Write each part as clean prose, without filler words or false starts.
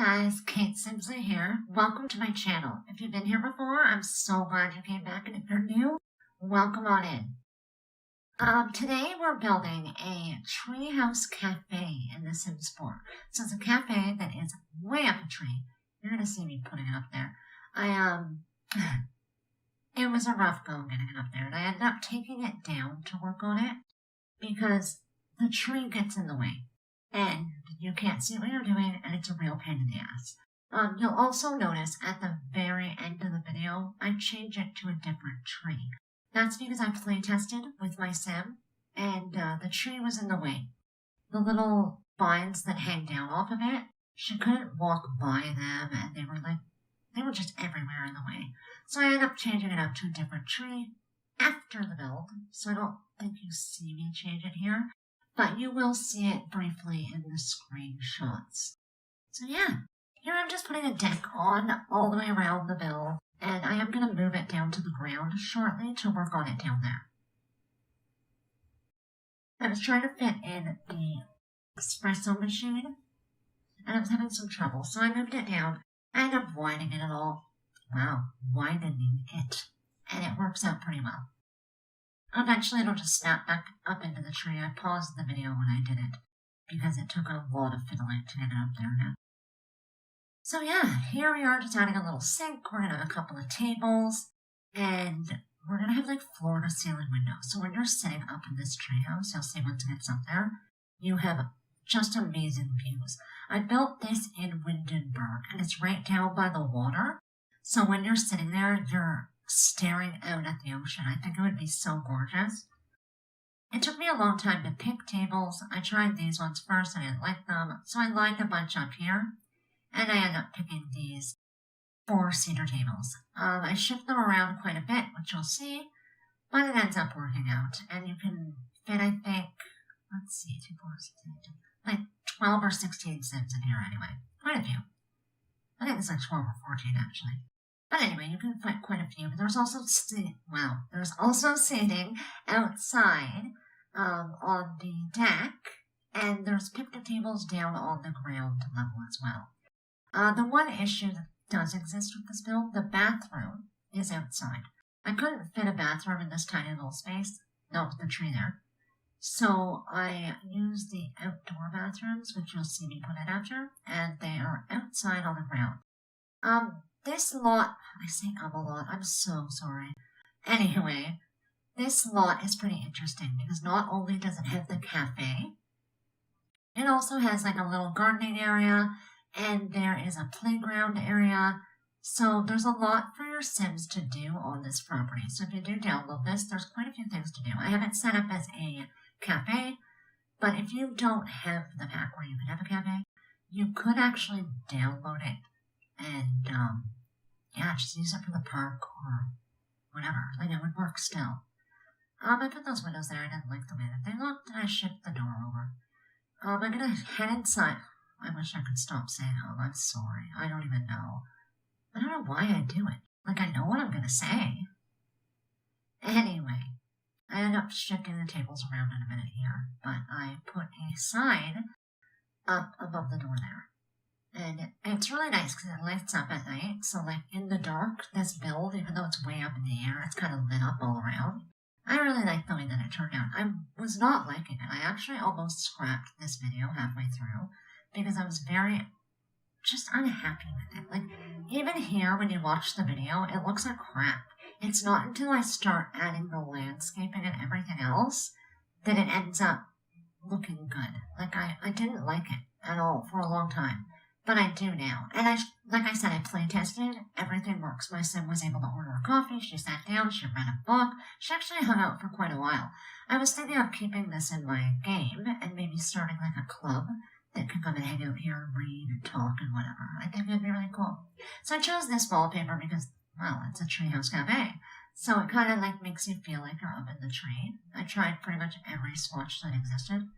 guys, Kate Simpson here. Welcome to my channel. If you've been here before, I'm so glad you came back, and if you're new, welcome on in. Today we're building a treehouse cafe in The Sims 4. So it's a cafe that is way up a tree. You're gonna see me putting it up there. It was a rough go getting it up there, and I ended up taking it down to work on it because the tree gets in the way. And you can't see what you're doing, and it's a real pain in the ass. You'll also notice at the very end of the video, I change it to a different tree. That's because I play tested with my sim, and the tree was in the way. The little vines that hang down off of it, she couldn't walk by them, and they were just everywhere in the way. So I ended up changing it out to a different tree after the build, so I don't think you see me change it here. But you will see it briefly in the screenshots. So yeah, here I'm just putting a deck on all the way around the build, and I am going to move it down to the ground shortly to work on it down there. I was trying to fit in the espresso machine, and I was having some trouble, so I moved it down. I ended up widening it all. Wow, widening it. And it works out pretty well. Eventually it'll just snap back up into the tree. I paused the video when I did it because it took a lot of fiddling to get it up there now. So yeah, here we are just adding a little sink. We're going to have a couple of tables, and we're going to have like floor to ceiling windows. So when you're sitting up in this treehouse, you'll see once it gets up there, you have just amazing views. I built this in Windenberg, and it's right down by the water. So when you're sitting there, you're staring out at the ocean. I think it would be so gorgeous. It took me a long time to pick tables. I tried these ones first. I didn't like them, so I lined a bunch up here, and I ended up picking these 4 cedar tables. I shift them around quite a bit, which you'll see, but it ends up working out. And you can fit, I think, let's see, 2, 4, 16, like 12 or 16 Sims in here anyway. Quite a few. I think it's like 12 or 14 actually. But anyway, you can find quite a few. But there's also seating outside on the deck, and there's picnic tables down on the ground level as well. The one issue that does exist with this build, the bathroom is outside. I couldn't fit a bathroom in this tiny little space, not with the tree there. So I used the outdoor bathrooms, which you'll see me put in after, and they are outside on the ground. This lot, I say a lot, I'm so sorry. Anyway, this lot is pretty interesting because not only does it have the cafe, it also has like a little gardening area, and there is a playground area. So there's a lot for your Sims to do on this property. So if you do download this, there's quite a few things to do. I have it set up as a cafe, but if you don't have the pack where you can have a cafe, you could actually download it and yeah, just use it for the park or whatever. Like, it would work still. I put those windows there. I didn't like the way that they looked, and I shipped the door over. I'm gonna head inside. I wish I could stop saying I'm sorry. I don't even know. I don't know why I do it. Like, I know what I'm gonna say. Anyway, I end up shifting the tables around in a minute here, but I put a sign up above the door there. And it's really nice because it lights up at night. So like in the dark, this build, even though it's way up in the air, it's kind of lit up all around. I really like the way that it turned out. I was not liking it. I actually almost scrapped this video halfway through because I was very just unhappy with it. Like, even here when you watch the video, it looks like crap. It's not until I start adding the landscaping and everything else that it ends up looking good. Like, I didn't like it at all for a long time. But I do now. And like I said, I play tested. Everything works. My sim was able to order a coffee. She sat down. She read a book. She actually hung out for quite a while. I was thinking of keeping this in my game and maybe starting like a club that can come and hang out here and read and talk and whatever. I think it'd be really cool. So I chose this wallpaper because, well, it's a treehouse cafe. So it kind of like makes you feel like you're up in the tree. I tried pretty much every swatch that existed.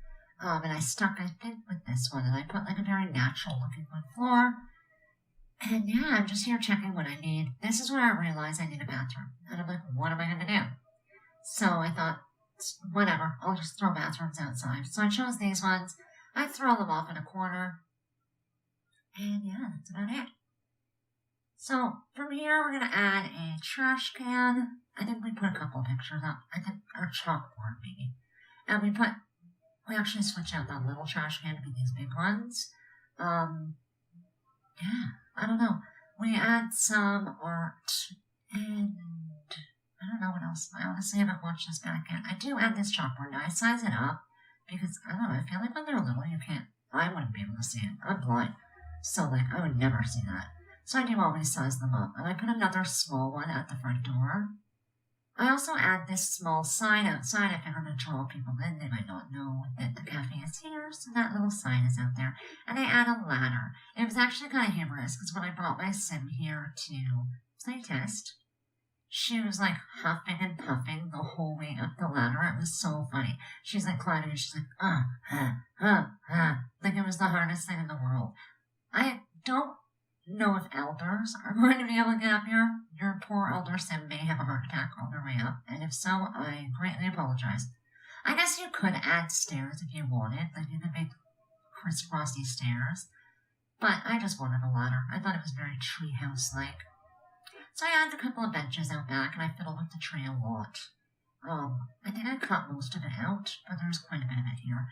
And I stuck, I think, with this one, and I put like a very natural looking wood floor. And yeah, I'm just here checking what I need. This is where I realized I need a bathroom. And I'm like, what am I going to do? So I thought, whatever, I'll just throw bathrooms outside. So I chose these ones. I throw them off in a corner. And yeah, that's about it. So from here, we're going to add a trash can. I think we put a couple pictures up. I think our chalkboard maybe. And we actually switch out that little trash can to be these big ones. Yeah, I don't know. We add some art, and I don't know what else. I honestly haven't watched this back yet. I do add this chalkboard. Now I size it up because I don't know. I feel like when they're little, you can't. I wouldn't be able to see it. I'm blind, so like I would never see that. So I do always size them up, and I put another small one at the front door. I also add this small sign outside if ever to draw people in. They might not know that the cafe is here, so that little sign is out there. And I add a ladder. It was actually kind of humorous because when I brought my sim here to play test, she was like huffing and puffing the whole way up the ladder. It was so funny. She's like climbing and she's like, like it was the hardest thing in the world. I don't know if elders are going to be able to get up here. Your poor elder sim may have a heart attack on their way up, and if so, I greatly apologize. I guess you could add stairs if you wanted, like you could make crisscrossy stairs, but I just wanted a ladder. I thought it was very treehouse-like. So I added a couple of benches out back, and I fiddled with the tree a lot. I think I cut most of it out, but there's quite a bit of it here.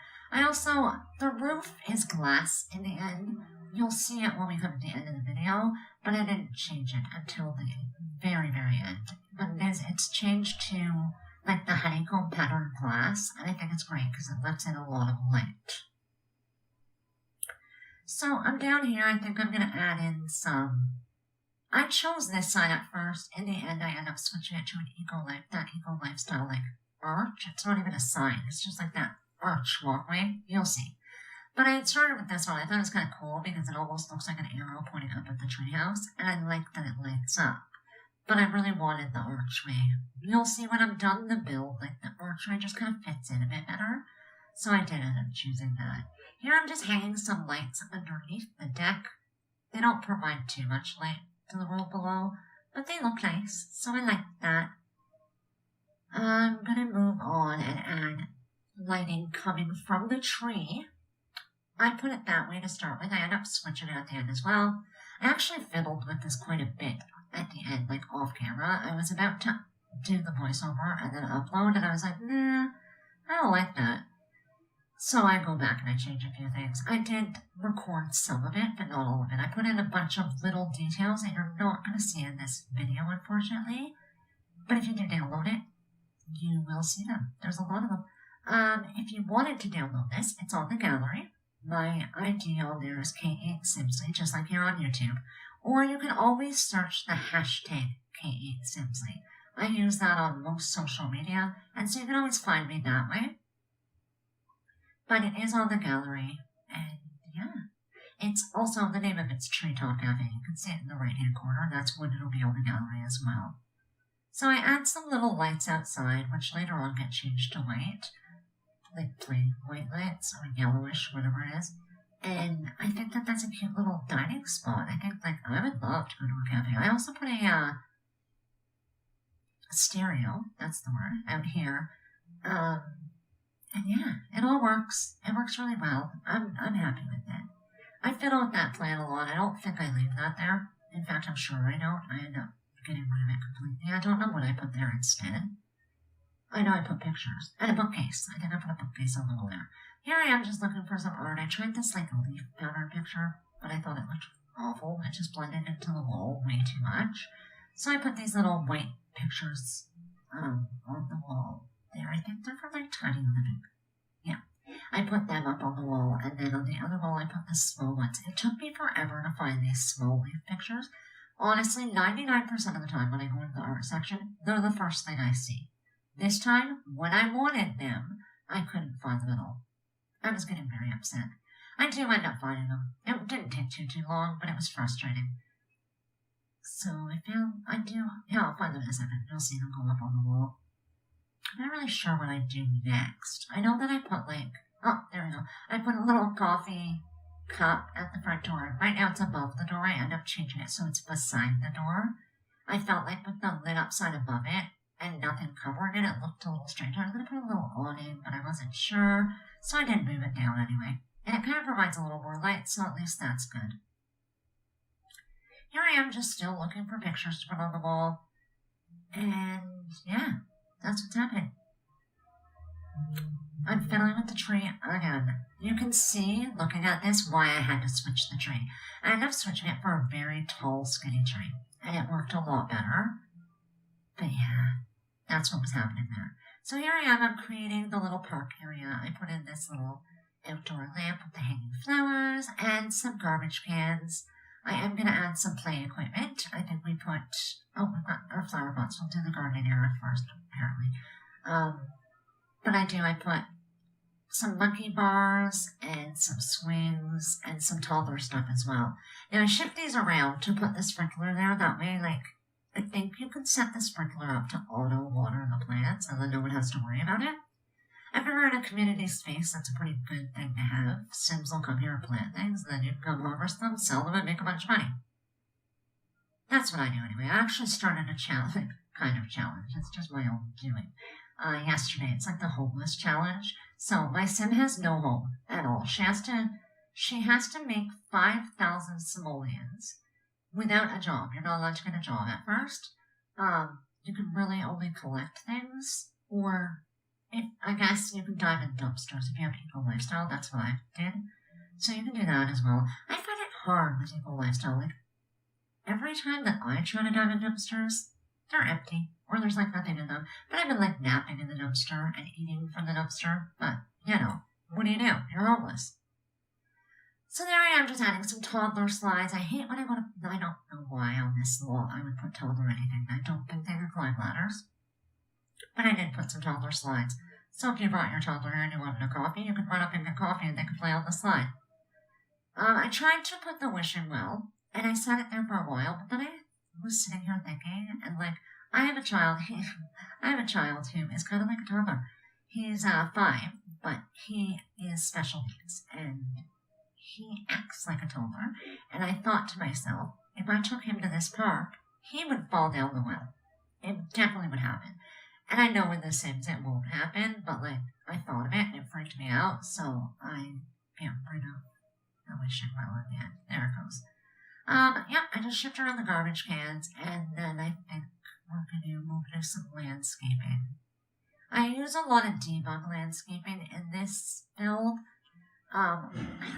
The roof is glass in the end. You'll see it when we come to the end of the video, but I didn't change it until the very, very end. But it's changed to like the honeycomb pattern glass, and I think it's great because it lets in a lot of light. So I'm down here. I think I'm going to add in some. I chose this sign at first. In the end, I end up switching it to an eco lifestyle like arch. It's not even a sign. It's just like that arch walkway. You'll see. But I had started with this one. I thought it was kind of cool because it almost looks like an arrow pointing up at the treehouse, and I like that it lights up. But I really wanted the archway. You'll see when I'm done the build, like the archway just kind of fits in a bit better. So I did end up choosing that. Here I'm just hanging some lights underneath the deck. They don't provide too much light to the world below, but they look nice, so I like that. I'm going to move on and add lighting coming from the tree. I put it that way to start with. I end up switching it at the end as well. I actually fiddled with this quite a bit at the end, like off camera. I was about to do the voiceover and then upload, and I was like, nah, I don't like that. So I go back and I change a few things. I did record some of it, but not all of it. I put in a bunch of little details that you're not going to see in this video, unfortunately. But if you do download it, you will see them. There's a lot of them. If you wanted to download this, it's on the gallery. My ID on there is K8Simsley, just like here on YouTube. Or you can always search the hashtag K8Simsley. I use that on most social media, and so you can always find me that way. But it is on the gallery, and yeah. It's also, the name of it's Treetop Café. You can see it in the right-hand corner. That's when it'll be on the gallery as well. So I add some little lights outside, which later on get changed to white. Like plain white lights, or yellowish, whatever it is. And I think that that's a cute little dining spot. I think, like, I would love to go to a cafe. I also put a stereo, that's the word, out here. And yeah, it all works. It works really well. I'm happy with it. I fiddle with that plan a lot. I don't think I leave that there. In fact, I'm sure I don't. I end up getting rid of it completely. I don't know what I put there instead. I know I put pictures. And a bookcase. I think I put a bookcase on the wall there. Here I am just looking for some art. I tried this like leaf pattern picture, but I thought it looked awful. It just blended into the wall way too much. So I put these little white pictures on the wall there. I think they're for like tiny living. Yeah. I put them up on the wall, and then on the other wall I put the small ones. It took me forever to find these small leaf pictures. Honestly, 99% of the time when I go into the art section, they're the first thing I see. This time, when I wanted them, I couldn't find them at all. I was getting very upset. I do end up finding them. It didn't take too long, but it was frustrating. So I'll find them in a second. You'll see them go up on the wall. I'm not really sure what I do next. I know that I put there we go. I put a little coffee cup at the front door. Right now it's above the door. I end up changing it so it's beside the door. I felt like with the lid upside above it and nothing covering it, it looked a little strange. I was going to put a little awning, but I wasn't sure, so I didn't move it down anyway. And it kind of provides a little more light, so at least that's good. am just still looking for pictures to put on the wall. And yeah, that's what's happening. I'm fiddling with the tree again. You can see, looking at this, why I had to switch the tree. I ended up switching it for a very tall, skinny tree, and it worked a lot better. But yeah, that's what was happening there. So here I am, I'm creating the little park area. I put in this little outdoor lamp with the hanging flowers and some garbage cans. I am going to add some play equipment. I think we've got our flower pots. We'll do the gardening area first, apparently. But I put some monkey bars and some swings and some toddler stuff as well. Now I shift these around to put the sprinkler there. That way, I think you can set the sprinkler up to auto water the plants and then no one has to worry about it. If you're in a community space, that's a pretty good thing to have. Sims will come here and plant things, and then you can come harvest them, sell them, and make a bunch of money. That's what I do anyway. I actually started a challenge, kind of challenge. It's just my own doing. Yesterday, it's like the homeless challenge. So my sim has no home at all. She has to make 5,000 simoleons without a job. You're not allowed to get a job at first. You can really only collect things, or I guess you can dive in dumpsters if you have eco lifestyle. That's what I did. So you can do that as well. I find it hard with eco lifestyle. Like, every time that I try to dive in dumpsters, they're empty, or there's nothing in them. But I've been napping in the dumpster and eating from the dumpster. But, what do? You're homeless. So there I am, just adding some toddler slides. I hate when I don't know why on this lot I would put toddler anything. I don't think they can climb ladders. But I did put some toddler slides. So if you brought your toddler here and you wanted a coffee, you could run up and get coffee and they could play on the slide. I tried to put the wishing well, and I sat it there for a while, but then I was sitting here thinking, and I have a child who is kind of like a toddler. He's 5, but he is special needs, and he acts like a toddler. And I thought to myself, if I took him to this park, he would fall down the well. It definitely would happen. And I know in The Sims it won't happen, but I thought of it and it freaked me out, so I got rid of the wishing well in the end. There it goes. I just shift around the garbage cans, and then I think we're going to move to some landscaping. I use a lot of debug landscaping in this build. I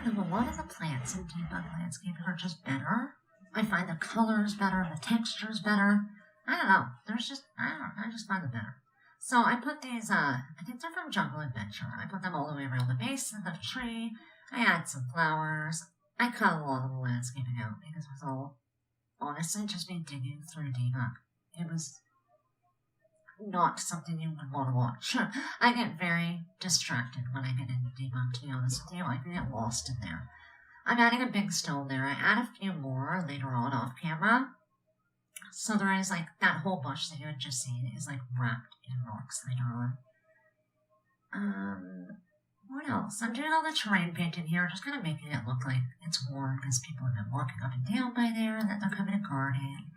don't know, a lot of the plants in debug landscaping are just better. I find the colors better, the textures better. I don't know. I just find them better. So I put these, I think they're from Jungle Adventure. I put them all the way around the base of the tree. I add some flowers. I cut a lot of the landscaping out because it was all, honestly, just me digging through debug. It was not something you would want to watch. I get very distracted when I get into debug, to be honest with you. I can get lost in there. I'm adding a big stone there. I add a few more later on off camera. So there is that whole bush that you had just seen is wrapped in rocks later on. What else? I'm doing all the terrain painting here, just kind of making it look like it's warm because people have been walking up and down by there and that they're coming to garden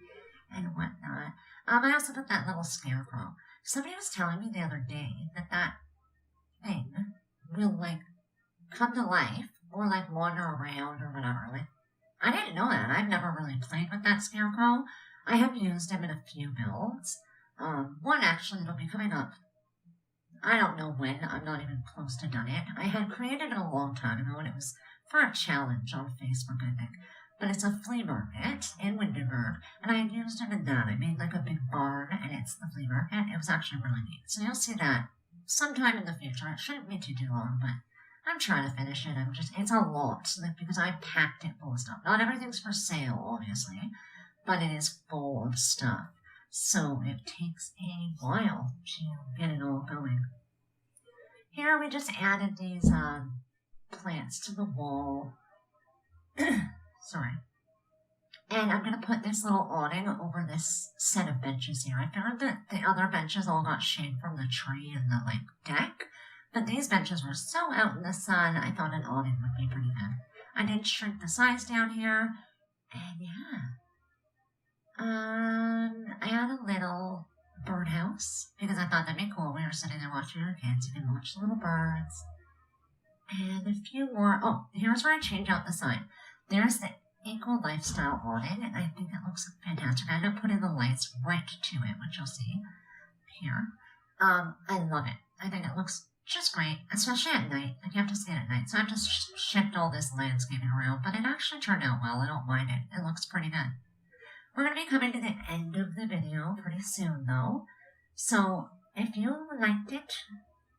and whatnot. I also put that little scarecrow. Somebody was telling me the other day that thing will come to life or wander around or whatever. I didn't know that. I've never really played with that scarecrow. I have used him in a few builds. One actually that'll be coming up. I don't know when. I'm not even close to done it. I had created it a long time ago, and it was for a challenge on Facebook, I think. But it's a flea market in Windenberg, and I had used him in that. I made a big barn, and it's the flea market. It was actually really neat. So you'll see that sometime in the future. It shouldn't be too long, but I'm trying to finish it. It's a lot, because I packed it full of stuff. Not everything's for sale, obviously, but it is full of stuff. So it takes a while to get it all going. Here we just added these plants to the wall. Sorry. And I'm going to put this little awning over this set of benches here. I found that the other benches all got shade from the tree and the deck. But these benches were so out in the sun, I thought an awning would be pretty good. I did shrink the size down here. And yeah. I had a little birdhouse because I thought that'd be cool. We were sitting there watching our kids. You can watch the little birds. And a few more. Oh, here's where I change out the sign. There's the eco lifestyle awning, and I think it looks fantastic. I ended up putting the lights right to it, which you'll see here. I love it. I think it looks just great, especially at night. Like, you have to see it at night. So I have to shift all this landscaping around, but it actually turned out well. I don't mind it. It looks pretty good. We're going to be coming to the end of the video pretty soon, though. So if you liked it,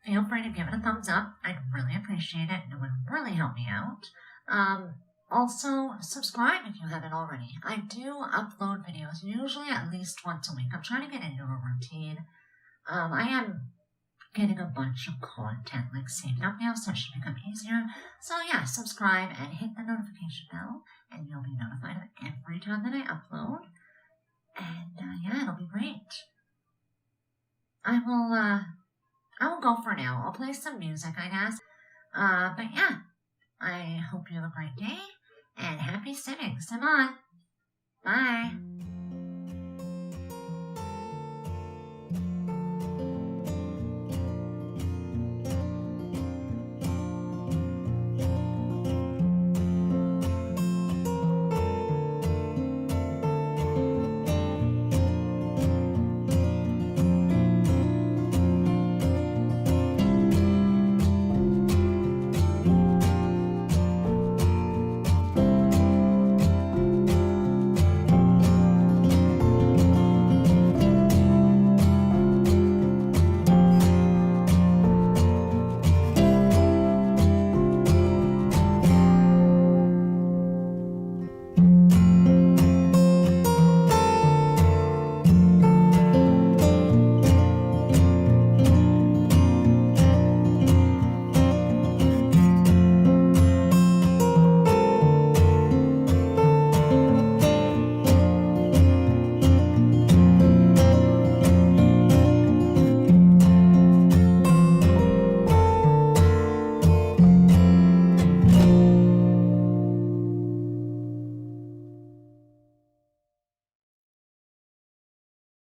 feel free to give it a thumbs up. I'd really appreciate it. It would really help me out. Also, subscribe if you haven't already. I do upload videos, usually at least once a week. I'm trying to get into a routine. I am getting a bunch of content like saved up now, so it should become easier. So yeah, subscribe and hit the notification bell, and you'll be notified of every time that I upload. And yeah, it'll be great. I will go for now. I'll play some music, I guess. But yeah, I hope you have a great day, and happy simming. Sim on. Bye.